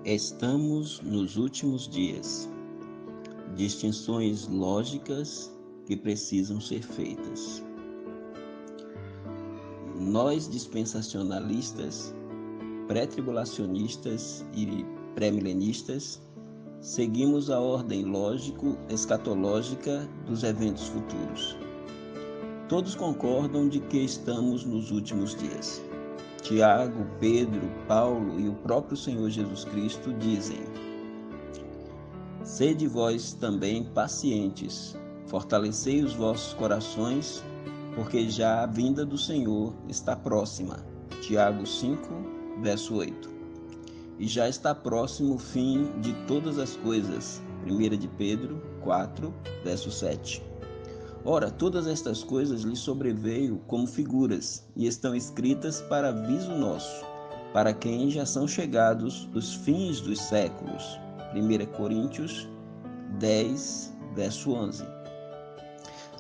Estamos nos últimos dias. Distinções lógicas que precisam ser feitas. Nós, dispensacionalistas, pré-tribulacionistas e pré-milenistas, seguimos a ordem lógico-escatológica dos eventos futuros. Todos concordam de que estamos nos últimos dias. Tiago, Pedro, Paulo e o próprio Senhor Jesus Cristo dizem: sede vós também pacientes, fortalecei os vossos corações, porque já a vinda do Senhor está próxima. Tiago 5, verso 8. E já está próximo o fim de todas as coisas. 1 de Pedro 4, verso 7. Ora, todas estas coisas lhe sobreveio como figuras, e estão escritas para aviso nosso, para quem já são chegados os fins dos séculos. 1 Coríntios 10, verso 11.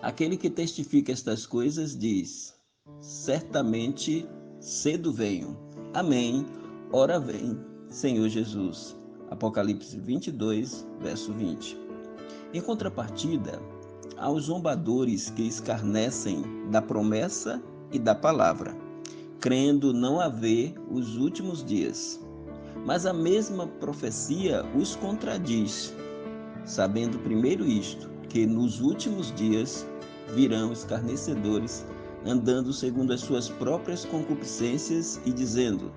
Aquele que testifica estas coisas diz: certamente cedo venho. Amém. Ora vem, Senhor Jesus. Apocalipse 22, verso 20. Em contrapartida, há os zombadores que escarnecem da promessa e da palavra, crendo não haver os últimos dias. Mas a mesma profecia os contradiz, sabendo primeiro isto, que nos últimos dias virão escarnecedores, andando segundo as suas próprias concupiscências e dizendo: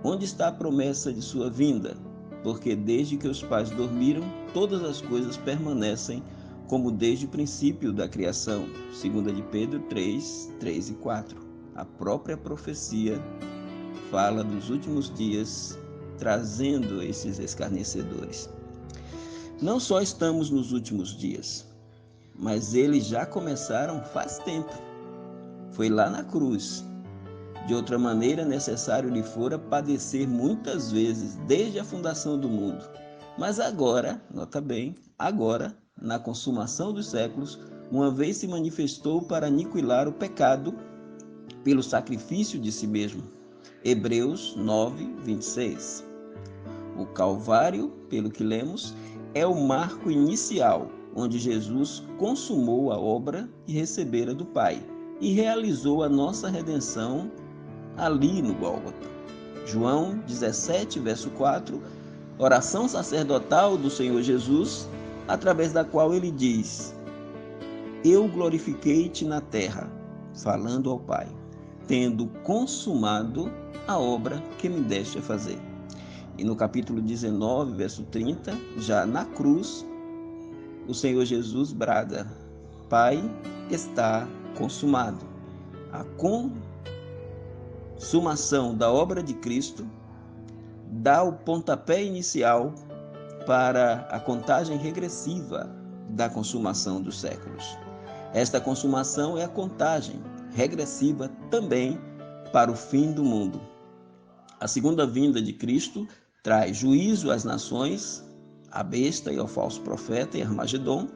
onde está a promessa de sua vinda? Porque desde que os pais dormiram, todas as coisas permanecem como desde o princípio da criação. 2 de Pedro 3, 3 e 4. A própria profecia fala dos últimos dias, trazendo esses escarnecedores. Não só estamos nos últimos dias, mas eles já começaram faz tempo. Foi lá na cruz. De outra maneira, necessário lhe fora padecer muitas vezes, desde a fundação do mundo. Mas agora, nota bem, agora, na consumação dos séculos, uma vez se manifestou para aniquilar o pecado pelo sacrifício de si mesmo. Hebreus 9, 26. O Calvário, pelo que lemos, é o marco inicial, onde Jesus consumou a obra e recebera do Pai, e realizou a nossa redenção ali no Gólgota. João 17, verso 4, oração sacerdotal do Senhor Jesus, através da qual ele diz: eu glorifiquei-te na terra, falando ao Pai, tendo consumado a obra que me deste a fazer. E no capítulo 19, verso 30, já na cruz, o Senhor Jesus brada: Pai, está consumado. A consumação da obra de Cristo dá o pontapé inicial para a contagem regressiva da consumação dos séculos. Esta consumação é a contagem regressiva também para o fim do mundo. A segunda vinda de Cristo traz juízo às nações, à besta e ao falso profeta em Armagedon,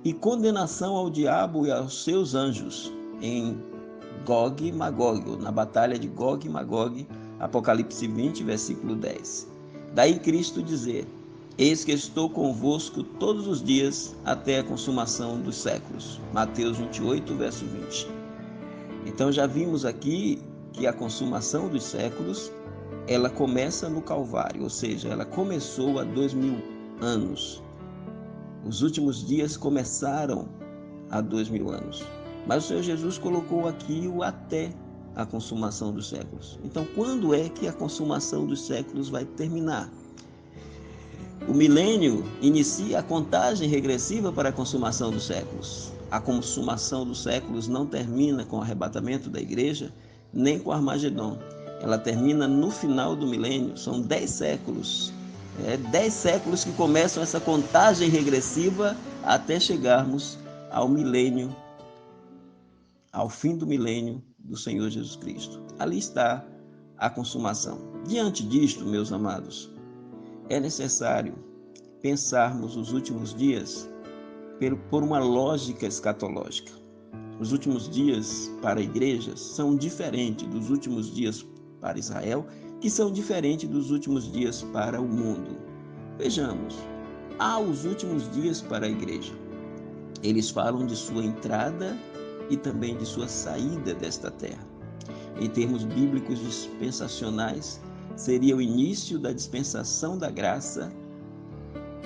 e condenação ao diabo e aos seus anjos em Gog e Magog, na batalha de Gog e Magog, Apocalipse 20, versículo 10. Daí Cristo dizer: eis que estou convosco todos os dias até a consumação dos séculos. Mateus 28, verso 20. Então já vimos aqui que a consumação dos séculos, ela começa no Calvário, ou seja, ela começou há 2000 anos. Os últimos dias começaram há 2000 anos. Mas o Senhor Jesus colocou aqui o até a consumação dos séculos. Então, quando é que a consumação dos séculos vai terminar? O milênio inicia a contagem regressiva para a consumação dos séculos. A consumação dos séculos não termina com o arrebatamento da igreja, nem com Armagedon. Ela termina no final do milênio. São 10 séculos. 10 séculos que começam essa contagem regressiva até chegarmos ao milênio, ao fim do milênio do Senhor Jesus Cristo. Ali está a consumação. Diante disto, meus amados, é necessário pensarmos os últimos dias por uma lógica escatológica. Os últimos dias para a igreja são diferentes dos últimos dias para Israel que são diferentes dos últimos dias para o mundo. Vejamos, há os últimos dias para a igreja. Eles falam de sua entrada e também de sua saída desta terra. Em termos bíblicos dispensacionais, seria o início da dispensação da graça.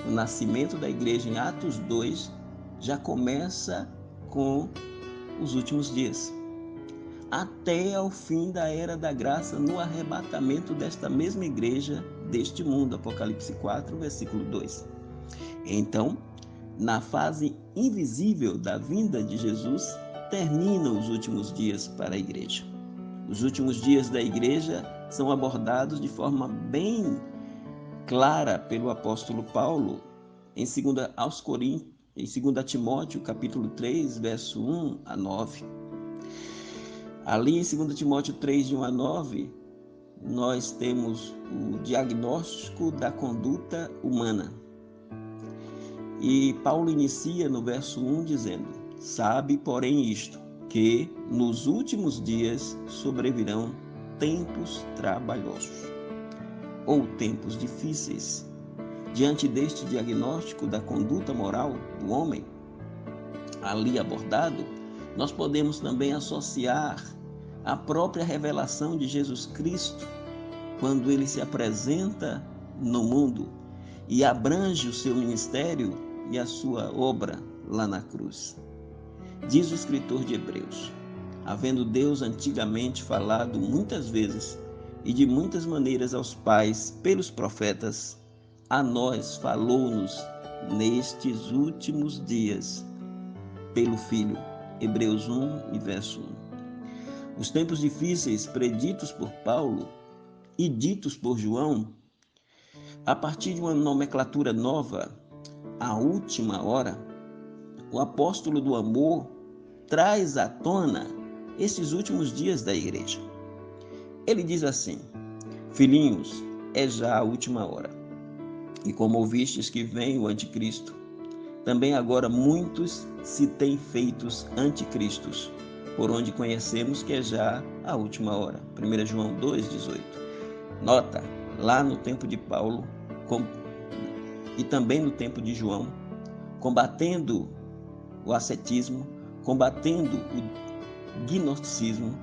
O nascimento da igreja em Atos 2 já começa com os últimos dias, até ao fim da era da graça no arrebatamento desta mesma igreja deste mundo, Apocalipse 4, versículo 2. Então, na fase invisível da vinda de Jesus, terminam os últimos dias para a igreja. Os últimos dias da igreja são abordados de forma bem clara pelo apóstolo Paulo em 2 Timóteo, capítulo 3, verso 1 a 9. Ali em 2 Timóteo 3, de 1 a 9, nós temos o diagnóstico da conduta humana. E Paulo inicia no verso 1 dizendo: sabe, porém, isto, que nos últimos dias sobrevirão tempos trabalhosos, ou tempos difíceis. Diante deste diagnóstico da conduta moral do homem, ali abordado, nós podemos também associar a própria revelação de Jesus Cristo, quando ele se apresenta no mundo e abrange o seu ministério e a sua obra lá na cruz. Diz o escritor de Hebreus: havendo Deus antigamente falado muitas vezes e de muitas maneiras aos pais pelos profetas, a nós falou-nos nestes últimos dias pelo Filho. Hebreus 1 e verso 1. Os tempos difíceis preditos por Paulo e ditos por João, a partir de uma nomenclatura nova, a última hora, o apóstolo do amor traz à tona esses últimos dias da igreja. Ele diz assim: filhinhos, é já a última hora. E como ouvistes que vem o anticristo, também agora muitos se têm feitos anticristos, por onde conhecemos que é já a última hora. 1 João 2,18. Nota, lá no tempo de Paulo e também no tempo de João, combatendo o ascetismo, combatendo o gnosticismo,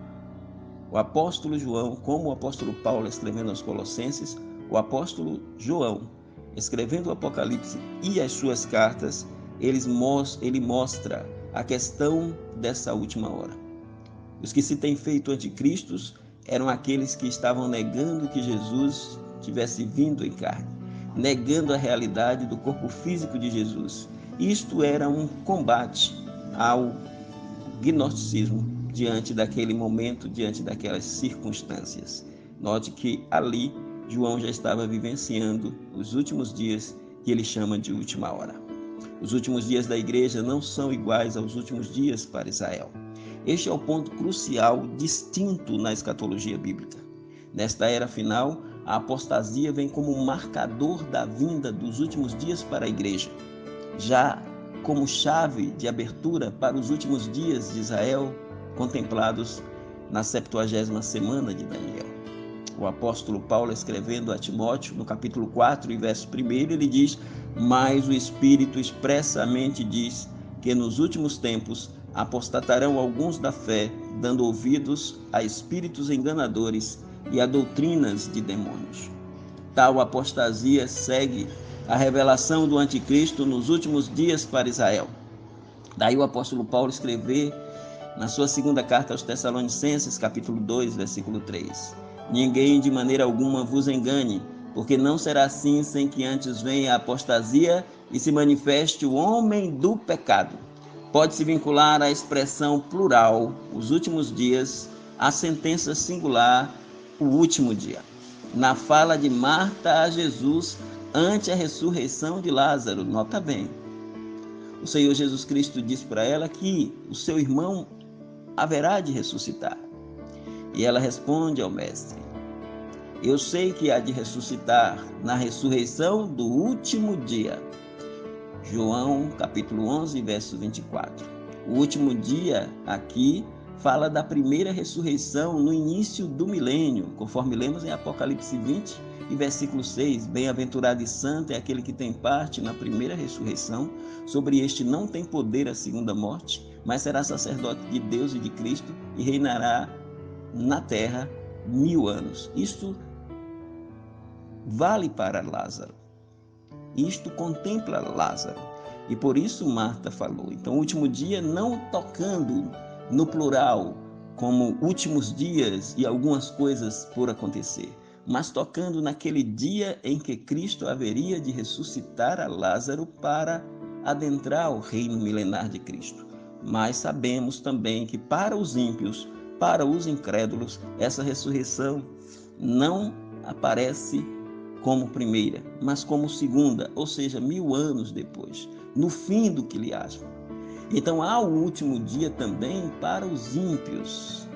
o apóstolo João, como o apóstolo Paulo escrevendo aos Colossenses, o apóstolo João escrevendo o Apocalipse e as suas cartas, ele mostra a questão dessa última hora. Os que se têm feito anticristos eram aqueles que estavam negando que Jesus tivesse vindo em carne, negando a realidade do corpo físico de Jesus. Isto era um combate ao gnosticismo diante daquele momento, diante daquelas circunstâncias. Note que ali João já estava vivenciando os últimos dias que ele chama de última hora. Os últimos dias da igreja não são iguais aos últimos dias para Israel. Este é o ponto crucial distinto na escatologia bíblica. Nesta era final, a apostasia vem como marcador da vinda dos últimos dias para a igreja, já como chave de abertura para os últimos dias de Israel, contemplados na 70ª semana de Daniel. O apóstolo Paulo, escrevendo a Timóteo, no capítulo 4 e verso 1, ele diz: mas o Espírito expressamente diz que nos últimos tempos apostatarão alguns da fé, dando ouvidos a espíritos enganadores e a doutrinas de demônios. Tal apostasia segue a revelação do anticristo nos últimos dias para Israel. Daí o apóstolo Paulo escrever na sua segunda carta aos Tessalonicenses, capítulo 2, versículo 3: ninguém de maneira alguma vos engane, porque não será assim sem que antes venha a apostasia e se manifeste o homem do pecado. Pode-se vincular à expressão plural, os últimos dias, à sentença singular, o último dia. Na fala de Marta a Jesus ante a ressurreição de Lázaro, nota bem, o Senhor Jesus Cristo disse para ela que o seu irmão haverá de ressuscitar. E ela responde ao mestre: eu sei que há de ressuscitar na ressurreição do último dia. João capítulo 11, verso 24. O último dia aqui fala da primeira ressurreição no início do milênio, conforme lemos em Apocalipse 20 e versículo 6. Bem-aventurado e santo é aquele que tem parte na primeira ressurreição. Sobre este não tem poder a segunda morte, mas será sacerdote de Deus e de Cristo e reinará na terra 1000 anos. Isto vale para Lázaro. Isto contempla Lázaro. E por isso Marta falou. Então, o último dia, não tocando no plural, como últimos dias e algumas coisas por acontecer, mas tocando naquele dia em que Cristo haveria de ressuscitar a Lázaro para adentrar o reino milenar de Cristo. Mas sabemos também que para os ímpios, para os incrédulos, essa ressurreição não aparece como primeira, mas como segunda, ou seja, 1000 anos depois, no fim do quiasmo. Então há o último dia também para os ímpios,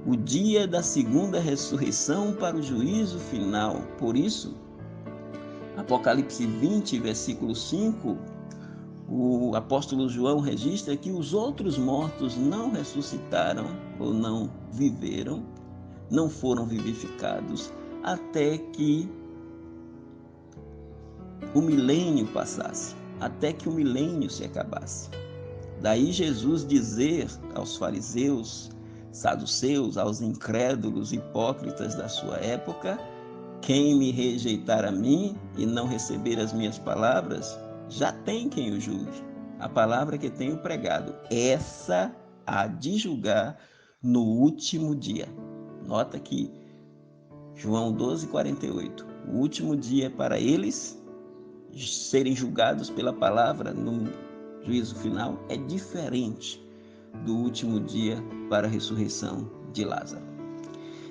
o dia da segunda ressurreição para o juízo final. Por isso, Apocalipse 20, versículo 5, o apóstolo João registra que os outros mortos não ressuscitaram ou não viveram, não foram vivificados, até que o milênio passasse, até que o milênio se acabasse. Daí Jesus dizer aos fariseus, saduceus, aos incrédulos, hipócritas da sua época: quem me rejeitar a mim e não receber as minhas palavras, já tem quem o julgue. A palavra que tenho pregado, essa há de julgar no último dia. Nota que João 12:48, o último dia para eles serem julgados pela palavra no juízo final é diferente do último dia para a ressurreição de Lázaro.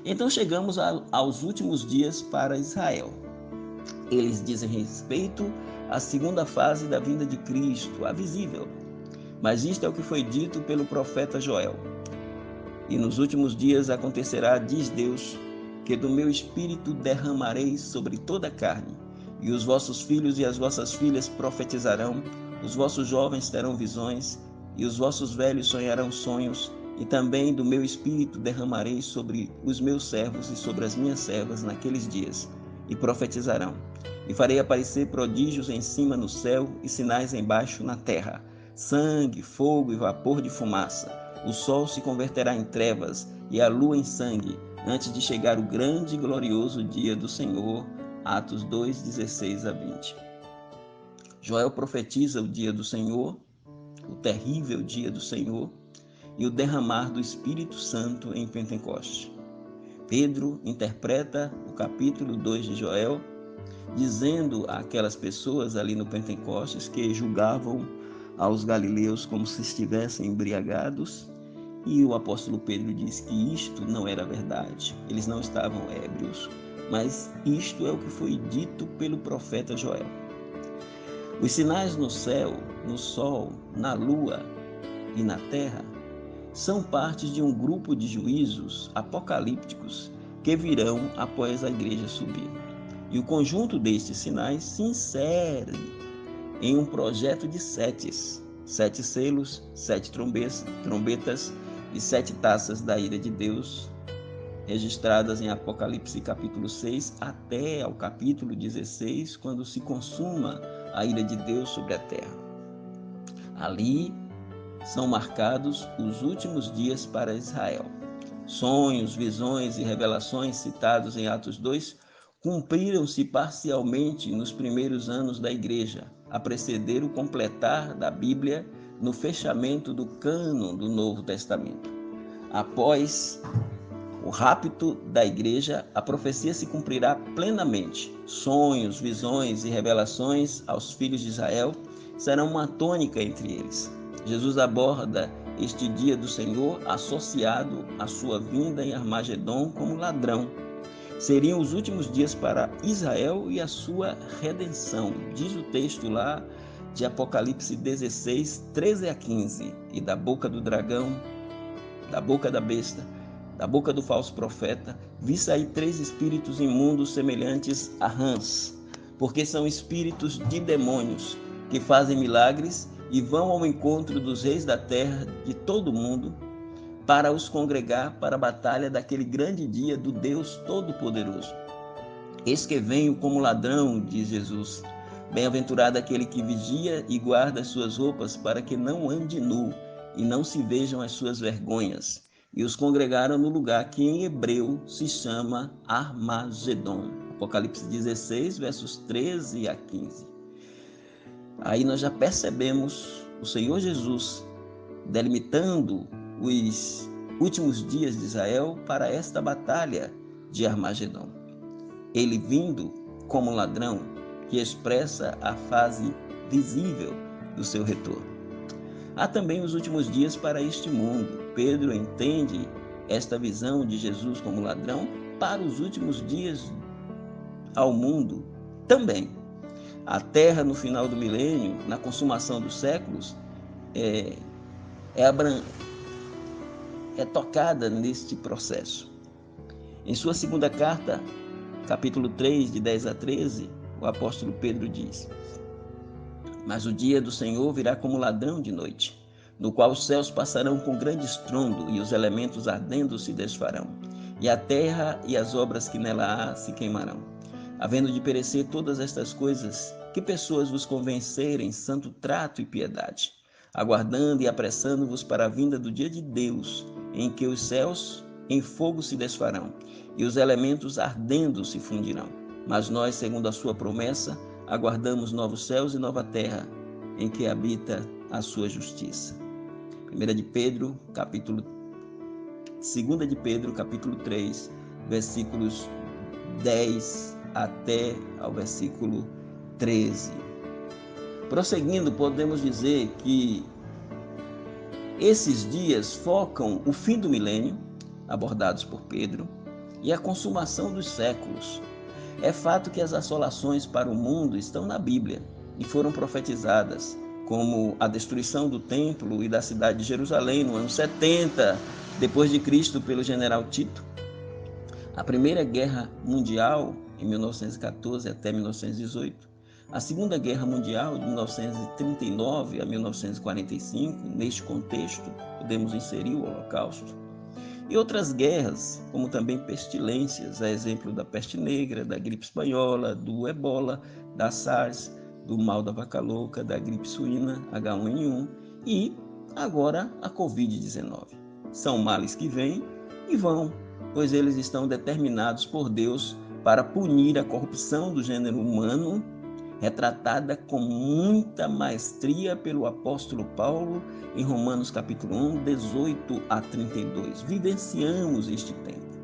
Então chegamos aos últimos dias para Israel. Eles dizem respeito à segunda fase da vinda de Cristo, a visível. Mas isto é o que foi dito pelo profeta Joel. E nos últimos dias acontecerá, diz Deus, que do meu espírito derramarei sobre toda a carne, e os vossos filhos e as vossas filhas profetizarão, os vossos jovens terão visões, e os vossos velhos sonharão sonhos, e também do meu espírito derramarei sobre os meus servos e sobre as minhas servas naqueles dias, e profetizarão. E farei aparecer prodígios em cima no céu e sinais embaixo na terra, sangue, fogo e vapor de fumaça. O sol se converterá em trevas e a lua em sangue, antes de chegar o grande e glorioso dia do Senhor. Atos 2, 16 a 20. Joel profetiza o dia do Senhor, o terrível dia do Senhor, e o derramar do Espírito Santo em Pentecoste. Pedro interpreta o capítulo 2 de Joel, dizendo àquelas pessoas ali no Pentecostes que julgavam aos galileus como se estivessem embriagados, e o apóstolo Pedro diz que isto não era verdade, eles não estavam ébrios, mas isto é o que foi dito pelo profeta Joel. Os sinais no céu, no sol, na lua e na terra são partes de um grupo de juízos apocalípticos que virão após a igreja subir. E o conjunto destes sinais se insere em um projeto de 7 selos, 7 trombetas e 7 taças da ira de Deus, registradas em Apocalipse capítulo 6 até ao capítulo 16, quando se consuma a ira de Deus sobre a terra. Ali são marcados os últimos dias para Israel. Sonhos, visões e revelações citados em Atos 2 cumpriram-se parcialmente nos primeiros anos da igreja, a preceder o completar da Bíblia no fechamento do cânon do Novo Testamento. Após o rapto da igreja, a profecia se cumprirá plenamente. Sonhos, visões e revelações aos filhos de Israel serão uma tônica entre eles. Jesus aborda este dia do Senhor associado à sua vinda em Armagedon como ladrão. Seriam os últimos dias para Israel e a sua redenção. Diz o texto lá de Apocalipse 16, 13 a 15. E da boca do dragão, da boca da besta, da boca do falso profeta, vi sair 3 espíritos imundos semelhantes a rãs, porque são espíritos de demônios que fazem milagres e vão ao encontro dos reis da terra de todo o mundo para os congregar para a batalha daquele grande dia do Deus Todo-Poderoso. Eis que venho como ladrão, diz Jesus. Bem-aventurado aquele que vigia e guarda as suas roupas, para que não ande nu e não se vejam as suas vergonhas. E os congregaram no lugar que em hebreu se chama Armagedon. Apocalipse 16, versos 13 a 15. Aí nós já percebemos o Senhor Jesus delimitando os últimos dias de Israel para esta batalha de Armagedon. Ele vindo como ladrão, que expressa a fase visível do seu retorno. Há também os últimos dias para este mundo. Pedro entende esta visão de Jesus como ladrão para os últimos dias ao mundo também. A terra no final do milênio, na consumação dos séculos, é tocada neste processo. Em sua segunda carta, capítulo 3, de 10 a 13, o apóstolo Pedro diz: Mas o dia do Senhor virá como ladrão de noite, no qual os céus passarão com grande estrondo e os elementos ardendo se desfarão, e a terra e as obras que nela há se queimarão. Havendo de perecer todas estas coisas, que pessoas vos convencerem santo trato e piedade, aguardando e apressando-vos para a vinda do dia de Deus, em que os céus em fogo se desfarão, e os elementos ardendo se fundirão. Mas nós, segundo a sua promessa, aguardamos novos céus e nova terra, em que habita a sua justiça. 2 de Pedro, capítulo 3, versículos 10 até ao versículo 13. Prosseguindo, podemos dizer que esses dias focam o fim do milênio, abordados por Pedro, e a consumação dos séculos. É fato que as assolações para o mundo estão na Bíblia e foram profetizadas, como a destruição do templo e da cidade de Jerusalém no ano 70 depois de Cristo pelo general Tito. A Primeira Guerra Mundial, em 1914 até 1918. A Segunda Guerra Mundial, de 1939 a 1945. Neste contexto, podemos inserir o Holocausto. E outras guerras, como também pestilências, a exemplo da peste negra, da gripe espanhola, do ebola, da SARS, do mal da vaca louca, da gripe suína, H1N1 e agora a Covid-19. São males que vêm e vão, pois eles estão determinados por Deus para punir a corrupção do gênero humano, retratada com muita maestria pelo apóstolo Paulo em Romanos capítulo 1, 18 a 32. Vivenciamos este tempo.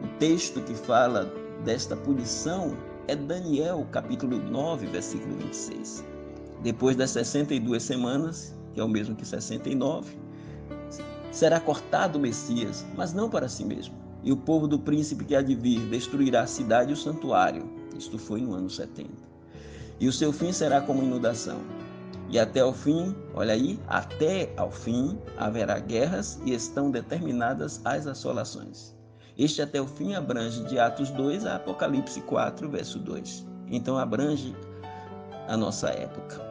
O texto que fala desta punição é Daniel capítulo 9, versículo 26. Depois das 62 semanas, que é o mesmo que 69, será cortado o Messias, mas não para si mesmo. E o povo do príncipe que há de vir destruirá a cidade e o santuário. Isto foi no ano 70. E o seu fim será como inundação. E até ao fim, olha aí, até ao fim haverá guerras e estão determinadas as assolações. Este até o fim abrange de Atos 2 a Apocalipse 4, verso 2. Então abrange a nossa época.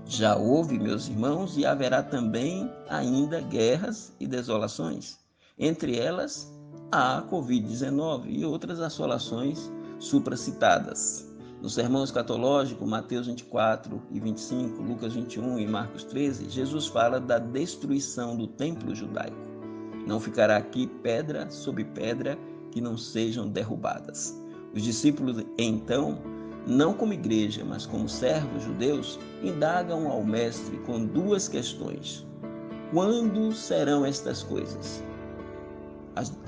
Já houve, meus irmãos, e haverá também ainda guerras e desolações. Entre elas, a Covid-19 e outras assolações supracitadas. No sermão escatológico, Mateus 24 e 25, Lucas 21 e Marcos 13, Jesus fala da destruição do templo judaico. Não ficará aqui pedra sobre pedra que não sejam derrubadas. Os discípulos, então, não como igreja, mas como servos judeus, indagam ao mestre com duas questões. Quando serão estas coisas?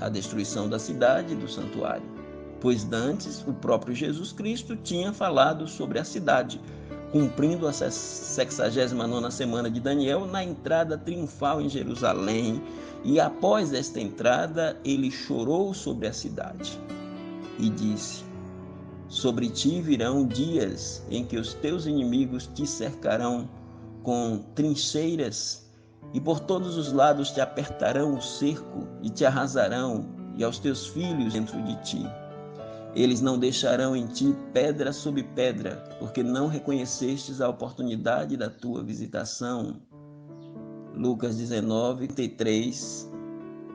A destruição da cidade e do santuário. Pois dantes o próprio Jesus Cristo tinha falado sobre a cidade, cumprindo a 69ª semana de Daniel na entrada triunfal em Jerusalém, e após esta entrada ele chorou sobre a cidade e disse: Sobre ti virão dias em que os teus inimigos te cercarão com trincheiras e por todos os lados te apertarão o cerco e te arrasarão e aos teus filhos dentro de ti. Eles não deixarão em ti pedra sobre pedra, porque não reconhecestes a oportunidade da tua visitação Lucas 19, 33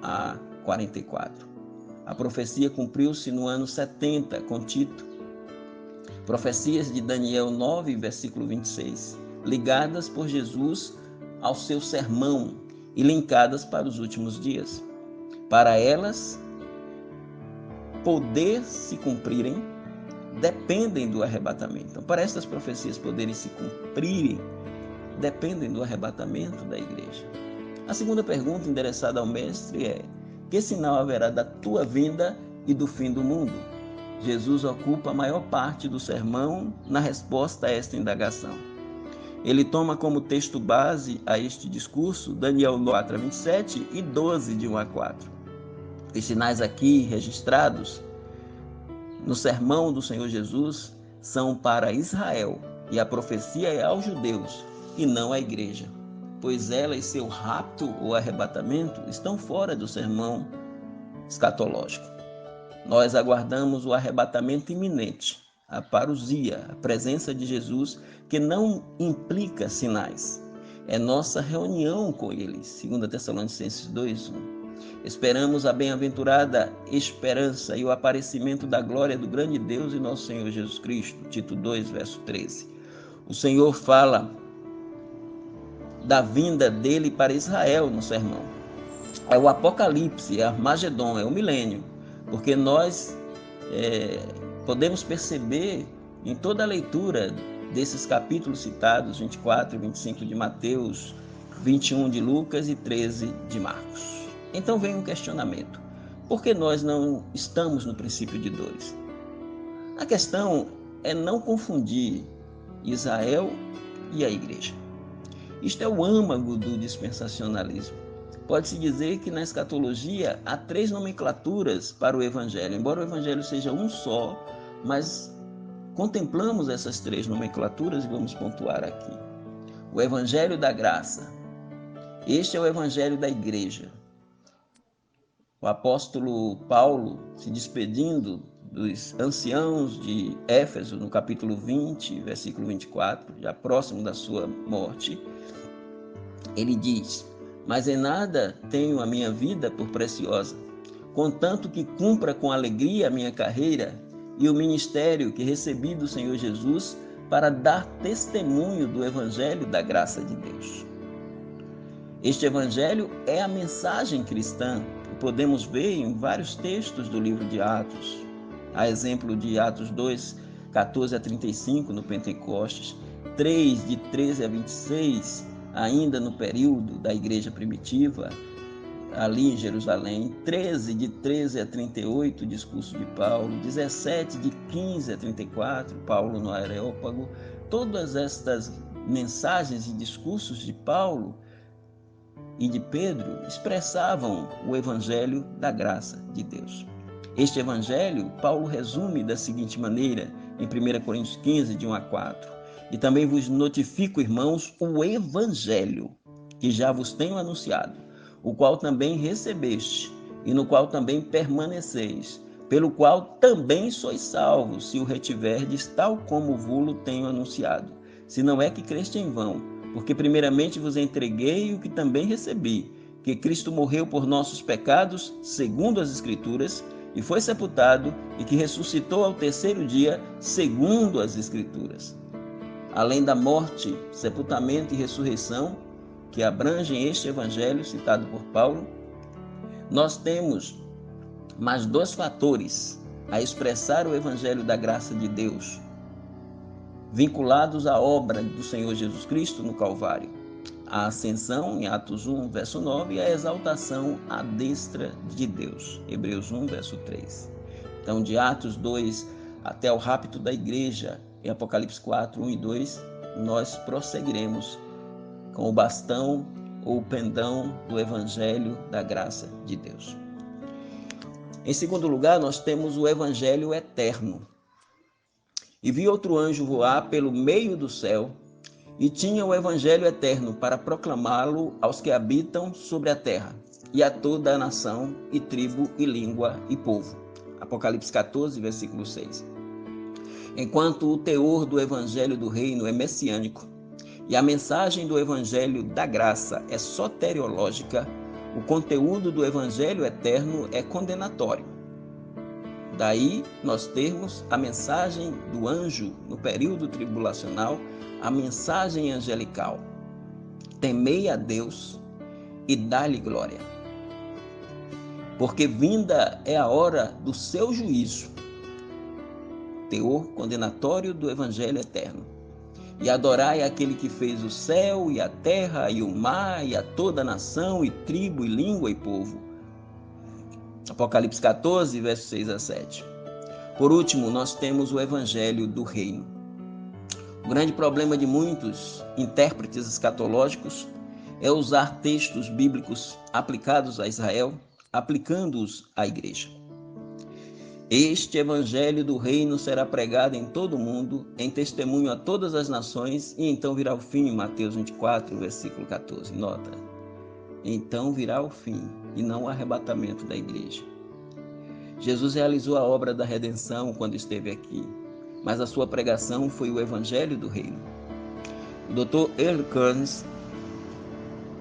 a 44. A profecia cumpriu-se no ano 70 com Tito. Profecias de Daniel 9, versículo 26, ligadas por Jesus ao seu sermão e linkadas para os últimos dias. Para elas poder se cumprirem, dependem do arrebatamento. Então, para estas profecias poderem se cumprirem, dependem do arrebatamento da igreja. A segunda pergunta endereçada ao mestre é: que sinal haverá da tua vinda e do fim do mundo? Jesus ocupa a maior parte do sermão na resposta a esta indagação. Ele toma como texto base a este discurso Daniel 4 a 27 e 12 de 1 a 4. Os sinais aqui registrados no sermão do Senhor Jesus são para Israel e a profecia é aos judeus e não à igreja, pois ela e seu rapto ou arrebatamento estão fora do sermão escatológico. Nós aguardamos o arrebatamento iminente, a parousia, a presença de Jesus, que não implica sinais. É nossa reunião com ele, 2 Tessalonicenses 2:1. Esperamos a bem-aventurada esperança e o aparecimento da glória do grande Deus e nosso Senhor Jesus Cristo, Tito 2, verso 13. O Senhor fala da vinda dele para Israel no sermão. É o Apocalipse, é Armagedon, é o milênio, porque nós podemos perceber em toda a leitura desses capítulos citados, 24 e 25 de Mateus, 21 de Lucas e 13 de Marcos. Então vem um questionamento: por que nós não estamos no princípio de dores? A questão é não confundir Israel e a igreja. Isto é o âmago do dispensacionalismo. Pode-se dizer que na escatologia há 3 nomenclaturas para o evangelho. Embora o evangelho seja um só, mas contemplamos essas 3 nomenclaturas e vamos pontuar aqui. O evangelho da graça. Este é o evangelho da igreja. O apóstolo Paulo, se despedindo dos anciãos de Éfeso, no capítulo 20, versículo 24, já próximo da sua morte, ele diz: mas em nada tenho a minha vida por preciosa, contanto que cumpra com alegria a minha carreira e o ministério que recebi do Senhor Jesus para dar testemunho do evangelho da graça de Deus. Este evangelho é a mensagem cristã que podemos ver em vários textos do livro de Atos. A exemplo de Atos 2, 14 a 35 no Pentecostes, 3 de 13 a 26, ainda no período da igreja primitiva, ali em Jerusalém, 13 de 13 a 38, discurso de Paulo, 17 de 15 a 34, Paulo no Areópago. Todas estas mensagens e discursos de Paulo e de Pedro expressavam o evangelho da graça de Deus. Este evangelho, Paulo resume da seguinte maneira, em 1 Coríntios 15, de 1 a 4. E também vos notifico, irmãos, o evangelho que já vos tenho anunciado, o qual também recebeste, e no qual também permaneceis, pelo qual também sois salvos, se o retiverdes, tal como vos tenho anunciado. Se não é que creste em vão, porque primeiramente vos entreguei o que também recebi, que Cristo morreu por nossos pecados, segundo as Escrituras, e foi sepultado, e que ressuscitou ao 3º dia, segundo as Escrituras. Além da morte, sepultamento e ressurreição, que abrangem este evangelho citado por Paulo, nós temos mais 2 fatores a expressar o evangelho da graça de Deus, vinculados à obra do Senhor Jesus Cristo no Calvário: a ascensão, em Atos 1, verso 9, e a exaltação à destra de Deus, Hebreus 1, verso 3. Então, de Atos 2 até o rapto da igreja, em Apocalipse 4, 1 e 2, nós prosseguiremos com o bastão ou o pendão do evangelho da graça de Deus. Em segundo lugar, nós temos o evangelho eterno. E vi outro anjo voar pelo meio do céu, e tinha o evangelho eterno para proclamá-lo aos que habitam sobre a terra, e a toda a nação, e tribo, e língua, e povo. Apocalipse 14, versículo 6. Enquanto o teor do evangelho do reino é messiânico, e a mensagem do Evangelho da Graça é soteriológica, o conteúdo do Evangelho eterno é condenatório. Daí nós termos a mensagem do anjo no período tribulacional, a mensagem angelical. Temei a Deus e dá-lhe glória, porque vinda é a hora do seu juízo. Teor condenatório do Evangelho eterno. E adorai aquele que fez o céu e a terra e o mar e a toda nação e tribo e língua e povo. Apocalipse 14, versos 6 a 7. Por último, nós temos o Evangelho do Reino. O grande problema de muitos intérpretes escatológicos é usar textos bíblicos aplicados a Israel, aplicando-os à igreja. Este Evangelho do Reino será pregado em todo o mundo, em testemunho a todas as nações, e então virá o fim, Mateus 24, versículo 14. Nota, então virá o fim, e não o arrebatamento da igreja. Jesus realizou a obra da redenção quando esteve aqui, mas a sua pregação foi o Evangelho do Reino. O Dr. Earl Kearns,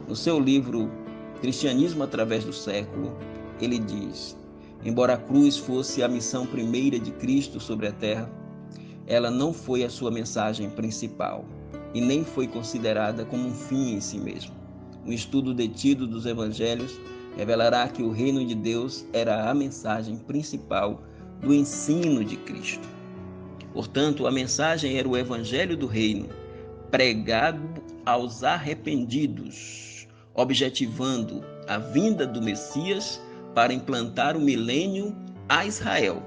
no seu livro Cristianismo através do século, ele diz: embora a cruz fosse a missão primeira de Cristo sobre a terra, ela não foi a sua mensagem principal e nem foi considerada como um fim em si mesmo. Um estudo detido dos evangelhos revelará que o reino de Deus era a mensagem principal do ensino de Cristo. Portanto, a mensagem era o evangelho do reino, pregado aos arrependidos, objetivando a vinda do Messias para implantar o milênio a Israel,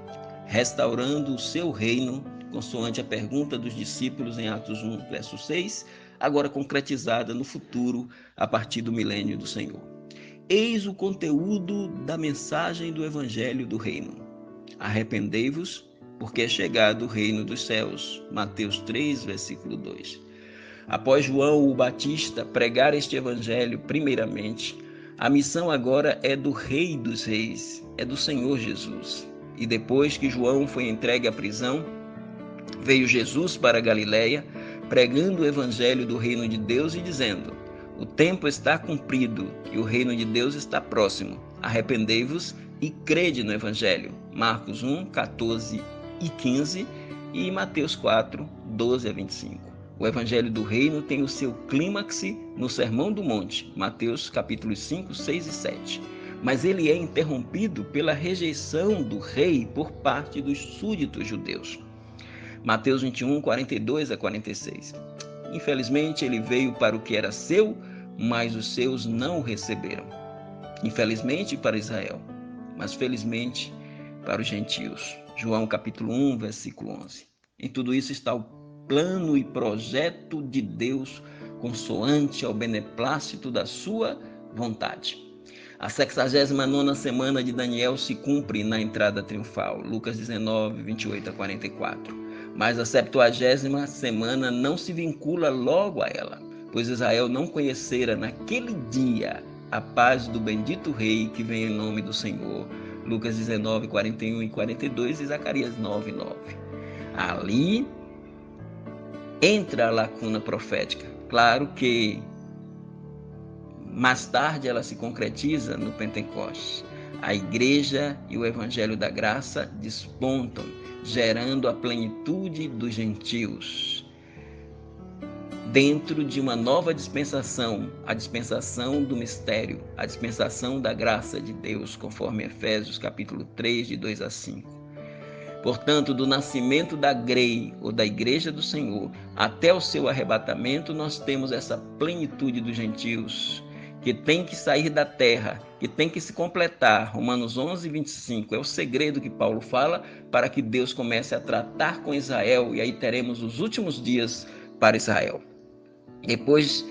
restaurando o seu reino, consoante a pergunta dos discípulos em Atos 1, verso 6, agora concretizada no futuro a partir do milênio do Senhor. Eis o conteúdo da mensagem do Evangelho do Reino. Arrependei-vos, porque é chegado o reino dos céus. Mateus 3, versículo 2. Após João o Batista pregar este Evangelho primeiramente, a missão agora é do Rei dos Reis, é do Senhor Jesus. E depois que João foi entregue à prisão, veio Jesus para a Galileia, pregando o Evangelho do reino de Deus e dizendo: o tempo está cumprido e o reino de Deus está próximo. Arrependei-vos e crede no Evangelho. Marcos 1, 14 e 15 e Mateus 4, 12 a 25. O Evangelho do Reino tem o seu clímax no Sermão do Monte, Mateus capítulos 5, 6 e 7. Mas ele é interrompido pela rejeição do rei por parte dos súditos judeus. Mateus 21, 42 a 46. Infelizmente, ele veio para o que era seu, mas os seus não o receberam. Infelizmente para Israel, mas felizmente para os gentios. João capítulo 1, versículo 11. Em tudo isso está o plano e projeto de Deus, consoante ao beneplácito da sua vontade. A 69ª semana de Daniel se cumpre na entrada triunfal, Lucas 19, 28 a 44. Mas a 70ª semana não se vincula logo a ela, pois Israel não conhecera naquele dia a paz do bendito rei que vem em nome do Senhor. Lucas 19, 41 e 42 e Zacarias 9, 9. Ali entra a lacuna profética. Claro que mais tarde ela se concretiza no Pentecostes. A igreja e o evangelho da graça despontam, gerando a plenitude dos gentios. Dentro de uma nova dispensação, a dispensação do mistério, a dispensação da graça de Deus, conforme Efésios capítulo 3, de 2 a 5. Portanto, do nascimento da grei ou da igreja do Senhor até o seu arrebatamento, nós temos essa plenitude dos gentios, que tem que sair da terra, que tem que se completar. Romanos 11, 25 é o segredo que Paulo fala para que Deus comece a tratar com Israel, e aí teremos os últimos dias para Israel. Depois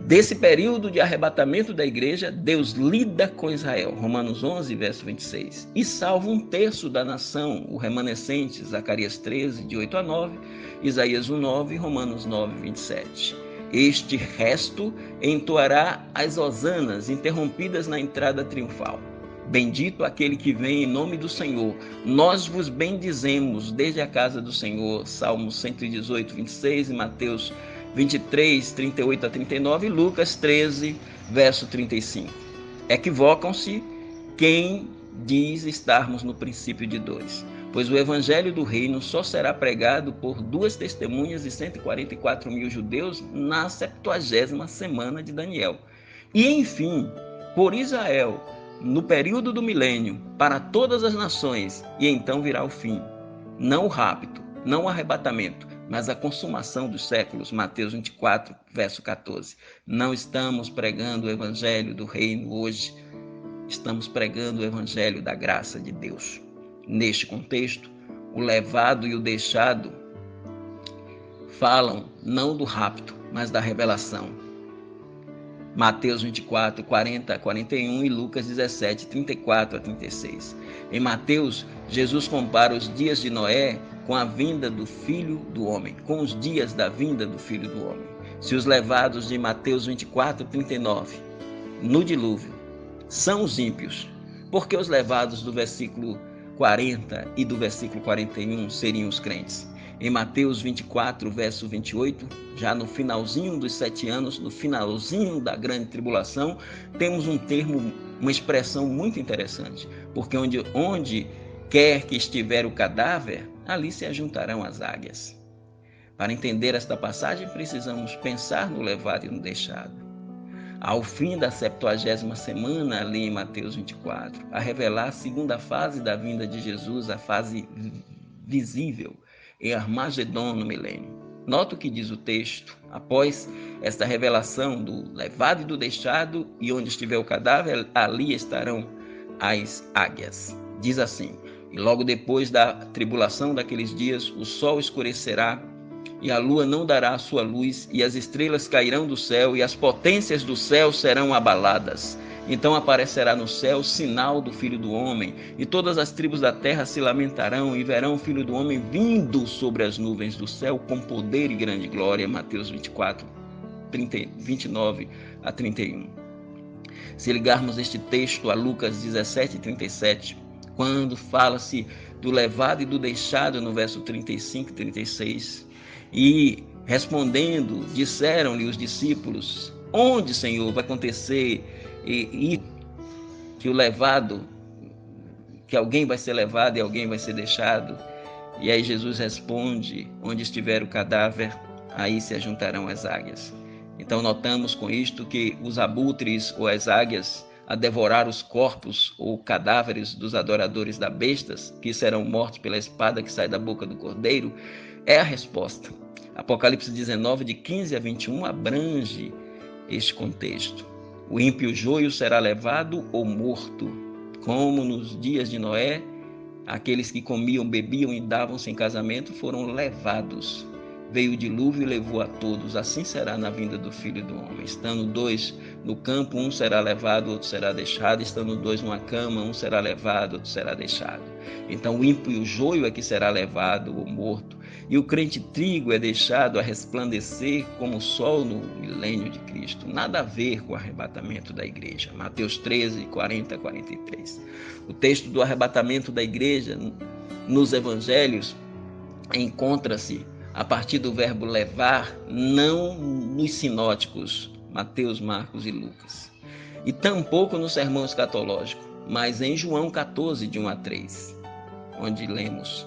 desse período de arrebatamento da igreja, Deus lida com Israel, Romanos 11, verso 26, e salva 1/3 da nação, o remanescente, Zacarias 13, de 8 a 9, Isaías 1, 9 e Romanos 9, 27. Este resto entoará as hosanas interrompidas na entrada triunfal. Bendito aquele que vem em nome do Senhor. Nós vos bendizemos desde a casa do Senhor. Salmos 118, 26 e Mateus 23, 38 a 39 e Lucas 13, verso 35. Equivocam-se quem diz estarmos no princípio de dores, pois o evangelho do reino só será pregado por 2 testemunhas e 144 mil judeus na 70ª semana de Daniel. E, enfim, por Israel, no período do milênio, para todas as nações, e então virá o fim. Não o rapto, não o arrebatamento, mas a consumação dos séculos. Mateus 24, verso 14. Não estamos pregando o evangelho do reino hoje, estamos pregando o evangelho da graça de Deus. Neste contexto, o levado e o deixado falam não do rapto, mas da revelação. Mateus 24, 40 a 41 e Lucas 17, 34 a 36. Em Mateus, Jesus compara os dias de Noé com a vinda do Filho do Homem, com os dias da vinda do Filho do Homem. Se os levados de Mateus 24, 39, no dilúvio, são os ímpios, porque os levados do versículo 40 e do versículo 41 seriam os crentes. Em Mateus 24, verso 28, já no finalzinho dos 7 anos, no finalzinho da grande tribulação, temos um termo, uma expressão muito interessante, porque onde quer que estiver o cadáver, ali se ajuntarão as águias. Para entender esta passagem, precisamos pensar no levado e no deixado. Ao fim da 70ª semana, ali em Mateus 24, a revelar a segunda fase da vinda de Jesus, a fase visível, em Armagedon no milênio. Nota o que diz o texto. Após esta revelação do levado e do deixado, e onde estiver o cadáver, ali estarão as águias. Diz assim: e logo depois da tribulação daqueles dias, o sol escurecerá, e a lua não dará a sua luz, e as estrelas cairão do céu, e as potências do céu serão abaladas. Então aparecerá no céu o sinal do Filho do Homem, e todas as tribos da terra se lamentarão, e verão o Filho do Homem vindo sobre as nuvens do céu, com poder e grande glória. Mateus 24, 29 a 31. Se ligarmos este texto a Lucas 17, 37, quando fala-se do levado e do deixado, no verso 35 e 36, e respondendo, disseram-lhe os discípulos: onde, Senhor, vai acontecer e que o levado, que alguém vai ser levado e alguém vai ser deixado? E aí Jesus responde: onde estiver o cadáver, aí se ajuntarão as águias. Então notamos com isto que os abutres ou as águias a devorar os corpos ou cadáveres dos adoradores da bestas, que serão mortos pela espada que sai da boca do cordeiro, é a resposta. Apocalipse 19, de 15 a 21, abrange este contexto. O ímpio joio será levado ou morto, como nos dias de Noé, aqueles que comiam, bebiam e davam-se em casamento foram levados. Veio o dilúvio e levou a todos. Assim será na vinda do Filho do Homem. Estando 2 no campo, um será levado, outro será deixado. Estando 2 numa cama, um será levado, outro será deixado. Então o ímpio e o joio é que será levado ou morto. E o crente trigo é deixado a resplandecer como o sol no milênio de Cristo. Nada a ver com o arrebatamento da igreja. Mateus 13, 40 a 43. O texto do arrebatamento da igreja nos evangelhos encontra-se a partir do verbo levar, não nos sinóticos, Mateus, Marcos e Lucas. E tampouco no sermão escatológico, mas em João 14, de 1 a 3, onde lemos: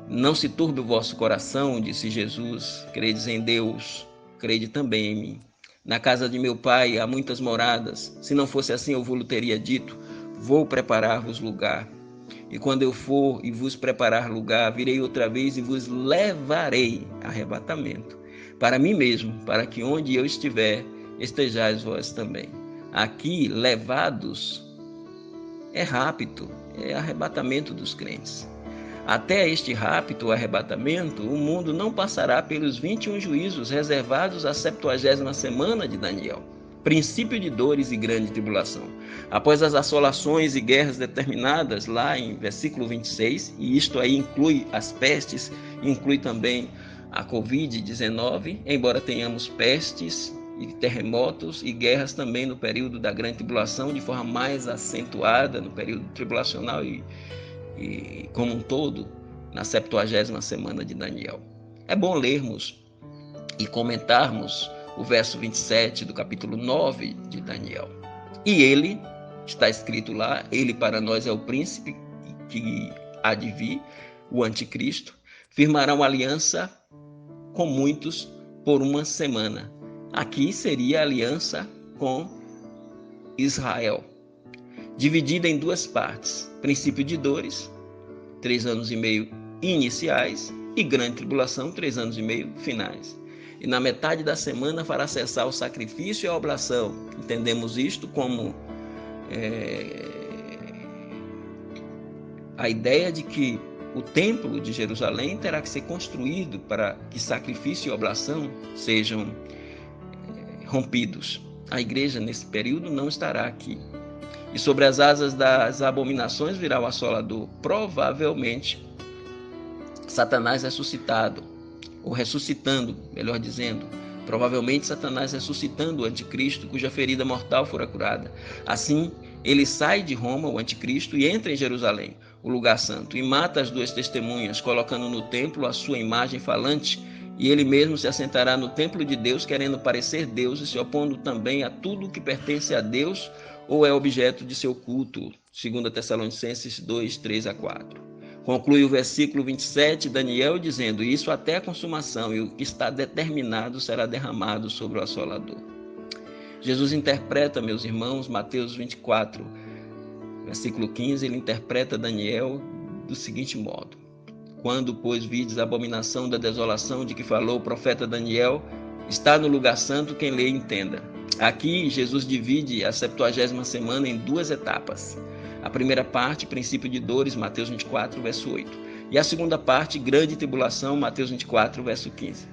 não se turbe o vosso coração, disse Jesus, credes em Deus, crede também em mim. Na casa de meu pai há muitas moradas, se não fosse assim eu vos teria dito, vou preparar-vos lugar. E quando eu for e vos preparar lugar, virei outra vez e vos levarei, arrebatamento, para mim mesmo, para que onde eu estiver, estejais vós também. Aqui, levados, é rapto, é arrebatamento dos crentes. Até este rapto, arrebatamento, o mundo não passará pelos 21 juízos reservados à 70ª semana de Daniel. Princípio de dores e grande tribulação. Após as assolações e guerras determinadas lá em versículo 26, e isto aí inclui as pestes, inclui também a Covid-19, embora tenhamos pestes e terremotos e guerras também no período da grande tribulação, de forma mais acentuada no período tribulacional e como um todo, na 70ª semana de Daniel. É bom lermos e comentarmos o verso 27 do capítulo 9 de Daniel. E ele, está escrito lá, ele para nós é o príncipe que há de vir, o anticristo, firmará uma aliança com muitos por uma semana. Aqui seria a aliança com Israel, dividida em duas partes: princípio de dores, 3 anos e meio iniciais, e grande tribulação, 3 anos e meio finais. E na metade da semana fará cessar o sacrifício e a oblação. Entendemos isto como a ideia de que o templo de Jerusalém terá que ser construído para que sacrifício e oblação sejam rompidos. A igreja nesse período não estará aqui. E sobre as asas das abominações virá o assolador. Provavelmente Satanás ressuscitado, ou ressuscitando, melhor dizendo. Provavelmente Satanás ressuscitando o anticristo, cuja ferida mortal fora curada. Assim, ele sai de Roma, o anticristo, e entra em Jerusalém, o lugar santo, e mata as 2 testemunhas, colocando no templo a sua imagem falante, e ele mesmo se assentará no templo de Deus, querendo parecer Deus, e se opondo também a tudo que pertence a Deus ou é objeto de seu culto. 2 Tessalonicenses 2, 3-4. Conclui o versículo 27, Daniel, dizendo: isso até a consumação, e o que está determinado será derramado sobre o assolador. Jesus interpreta, meus irmãos, Mateus 24, versículo 15, ele interpreta Daniel do seguinte modo: quando, pois, vides a abominação da desolação de que falou o profeta Daniel, está no lugar santo, quem lê entenda. Aqui, Jesus divide a 70ª semana em 2 etapas. A primeira parte, princípio de dores, Mateus 24, verso 8. E a segunda parte, grande tribulação, Mateus 24, verso 15.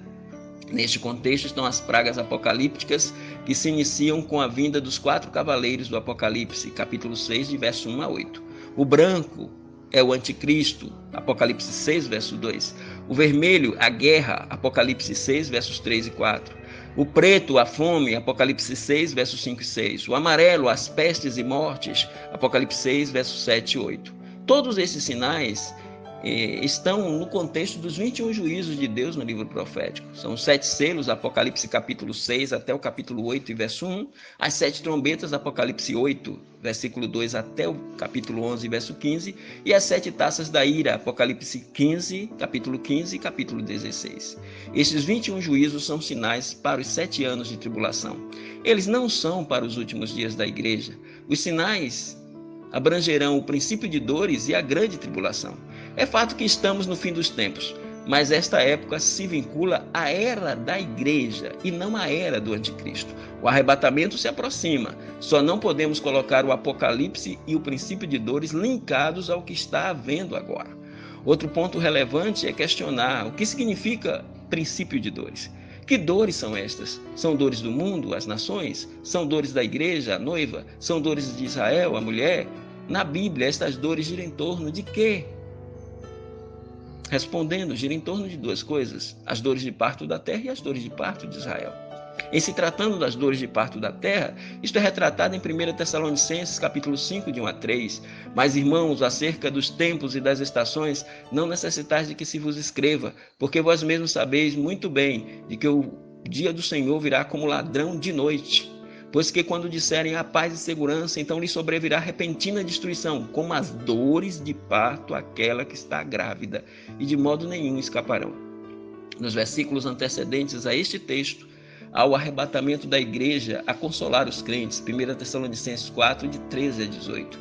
Neste contexto estão as pragas apocalípticas que se iniciam com a vinda dos 4 cavaleiros do Apocalipse, capítulo 6, de verso 1 a 8. O branco é o anticristo, Apocalipse 6, verso 2. O vermelho, a guerra, Apocalipse 6, versos 3 e 4. O preto, a fome, Apocalipse 6, versos 5 e 6. O amarelo, as pestes e mortes, Apocalipse 6, versos 7 e 8. Todos esses sinais estão no contexto dos 21 juízos de Deus no livro profético. São os 7 selos, Apocalipse capítulo 6 até o capítulo 8 e verso 1. As 7 trombetas, Apocalipse 8, versículo 2 até o capítulo 11 verso 15. E as 7 taças da ira, Apocalipse 15, capítulo 15 e capítulo 16. Esses 21 juízos são sinais para os 7 anos de tribulação. Eles não são para os últimos dias da igreja. Os sinais abrangerão o princípio de dores e a grande tribulação. É fato que estamos no fim dos tempos, mas esta época se vincula à era da igreja e não à era do anticristo. O arrebatamento se aproxima, só não podemos colocar o Apocalipse e o princípio de dores linkados ao que está havendo agora. Outro ponto relevante é questionar o que significa princípio de dores. Que dores são estas? São dores do mundo, as nações? São dores da igreja, a noiva? São dores de Israel, a mulher? Na Bíblia, estas dores giram em torno de quê? Respondendo, gira em torno de 2 coisas: as dores de parto da terra e as dores de parto de Israel. Em se tratando das dores de parto da terra, isto é retratado em 1 Tessalonicenses, capítulo 5, de 1 a 3. Mas, irmãos, acerca dos tempos e das estações, não necessitais de que se vos escreva, porque vós mesmos sabeis muito bem de que o dia do Senhor virá como ladrão de noite. Pois que quando disserem a paz e segurança, então lhe sobrevirá repentina destruição, como as dores de parto àquela que está grávida, e de modo nenhum escaparão. Nos versículos antecedentes a este texto, há o arrebatamento da igreja a consolar os crentes, 1 Tessalonicenses 4, de 13 a 18.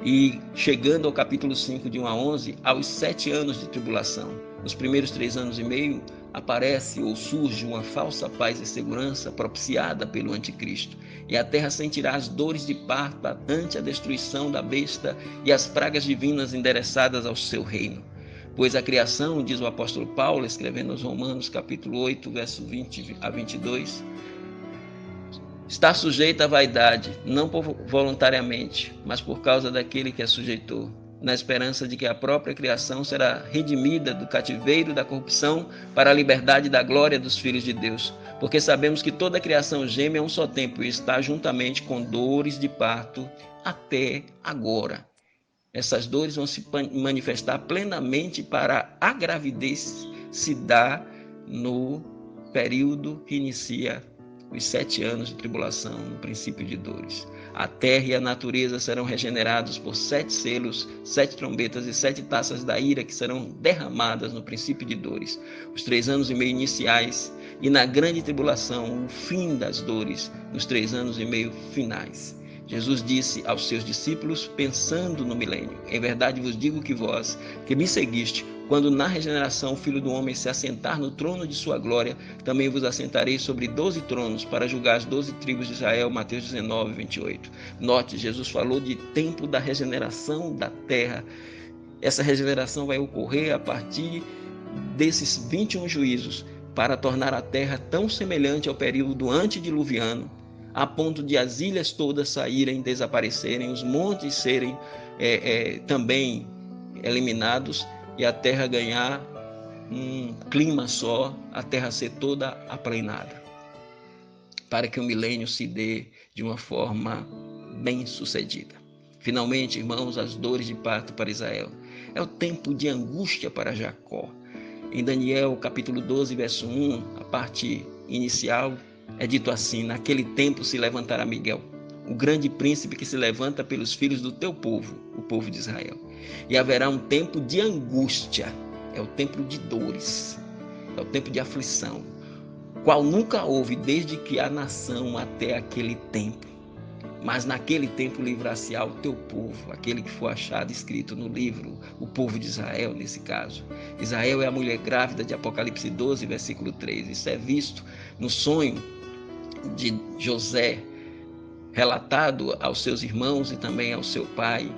E chegando ao capítulo 5, de 1 a 11, aos 7 anos de tribulação. Nos primeiros 3 anos e meio, aparece ou surge uma falsa paz e segurança propiciada pelo anticristo, e a terra sentirá as dores de parto ante a destruição da besta e as pragas divinas endereçadas ao seu reino. Pois a criação, diz o apóstolo Paulo, escrevendo aos Romanos, capítulo 8, verso 20 a 22, está sujeita à vaidade, não voluntariamente, mas por causa daquele que a sujeitou, na esperança de que a própria criação será redimida do cativeiro da corrupção para a liberdade da glória dos filhos de Deus. Porque sabemos que toda a criação geme a um só tempo e está juntamente com dores de parto até agora. Essas dores vão se manifestar plenamente para a gravidez se dar no período que inicia os 7 anos de tribulação, no princípio de dores. A terra e a natureza serão regenerados por 7 selos, 7 trombetas e 7 taças da ira que serão derramadas no princípio de dores. Os 3 anos e meio iniciais e na grande tribulação, o fim das dores, nos 3 anos e meio finais. Jesus disse aos seus discípulos, pensando no milênio: em verdade vos digo que vós, que me seguiste, quando na regeneração o Filho do Homem se assentar no trono de sua glória, também vos assentarei sobre 12 tronos para julgar as 12 tribos de Israel. Mateus 19, 28. Note, Jesus falou de tempo da regeneração da terra. Essa regeneração vai ocorrer a partir desses 21 juízos, para tornar a terra tão semelhante ao período antediluviano, a ponto de as ilhas todas saírem, desaparecerem, os montes serem também eliminados e a terra ganhar um clima só, a terra ser toda aplanada, para que o milênio se dê de uma forma bem sucedida. Finalmente, irmãos, as dores de parto para Israel. É o tempo de angústia para Jacó. Em Daniel, capítulo 12, verso 1, a parte inicial, é dito assim: naquele tempo se levantará Miguel, o grande príncipe que se levanta pelos filhos do teu povo, o povo de Israel. E haverá um tempo de angústia, é o tempo de dores, é o tempo de aflição, qual nunca houve desde que há nação até aquele tempo. Mas naquele tempo livrar-se-á o teu povo, aquele que for achado escrito no livro, o povo de Israel nesse caso. Israel é a mulher grávida de Apocalipse 12, versículo 3. Isso é visto no sonho de José, relatado aos seus irmãos e também ao seu pai,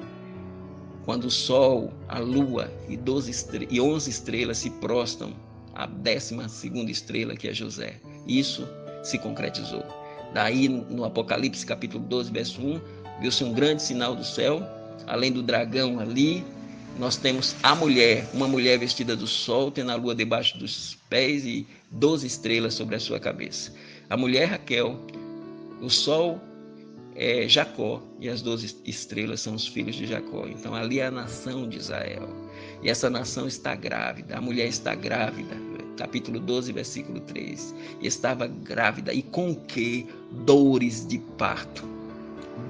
quando o sol, a lua e 11 estrelas se prostram à 12ª estrela, que é José. Isso se concretizou. Daí, no Apocalipse capítulo 12, verso 1, viu-se um grande sinal do céu. Além do dragão ali, nós temos a mulher, uma mulher vestida do sol, tendo a lua debaixo dos pés e 12 estrelas sobre a sua cabeça. A mulher Raquel, o sol é Jacó e as 12 estrelas são os filhos de Jacó. Então ali é a nação de Israel. E essa nação está grávida, a mulher está grávida. Capítulo 12, versículo 3. E estava grávida, e com que? Dores de parto.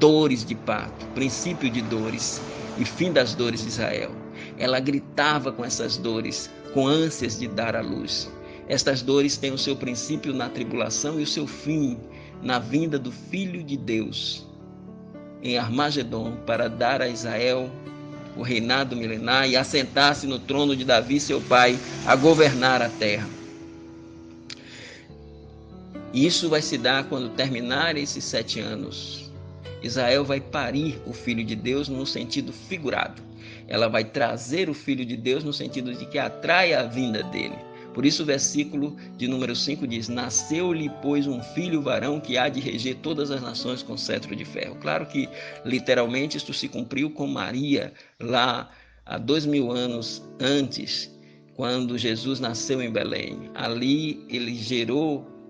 Dores de parto, princípio de dores e fim das dores de Israel. Ela gritava com essas dores, com ânsias de dar à luz. Estas dores têm o seu princípio na tribulação e o seu fim na vinda do Filho de Deus em Armagedon, para dar a Israel o reinado milenar e assentar-se no trono de Davi, seu pai, a governar a terra. Isso vai se dar quando terminar esses 7 anos. Israel vai parir o Filho de Deus no sentido figurado. Ela vai trazer o Filho de Deus no sentido de que atrai a vinda dele. Por isso o versículo de número 5 diz: nasceu-lhe, pois, um filho varão que há de reger todas as nações com cetro de ferro. Claro que, literalmente, isto se cumpriu com Maria, lá há 2000 anos antes, quando Jesus nasceu em Belém. Ali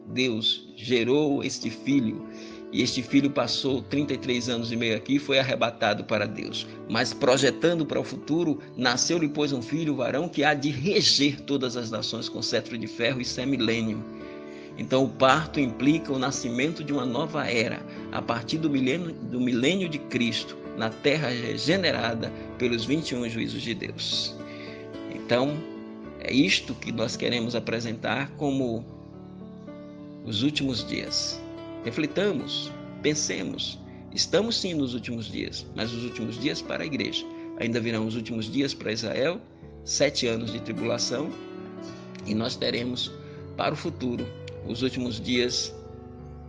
Deus gerou este filho, e este filho passou 33 anos e meio aqui e foi arrebatado para Deus. Mas projetando para o futuro, nasceu-lhe, pois, um filho varão que há de reger todas as nações com cetro de ferro. Isso é milênio. Então o parto implica o nascimento de uma nova era, a partir do milênio de Cristo, na terra regenerada pelos 21 juízos de Deus. Então é isto que nós queremos apresentar como os últimos dias. Reflitamos, pensemos, estamos sim nos últimos dias, mas os últimos dias para a igreja. Ainda virão os últimos dias para Israel, 7 anos de tribulação, e nós teremos para o futuro os últimos dias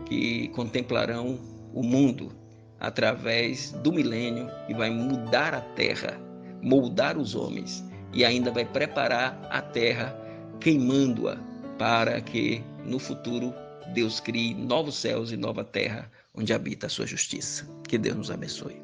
que contemplarão o mundo através do milênio, que vai mudar a terra, moldar os homens, e ainda vai preparar a terra, queimando-a, para que no futuro Deus crie novos céus e nova terra, onde habita a sua justiça. Que Deus nos abençoe.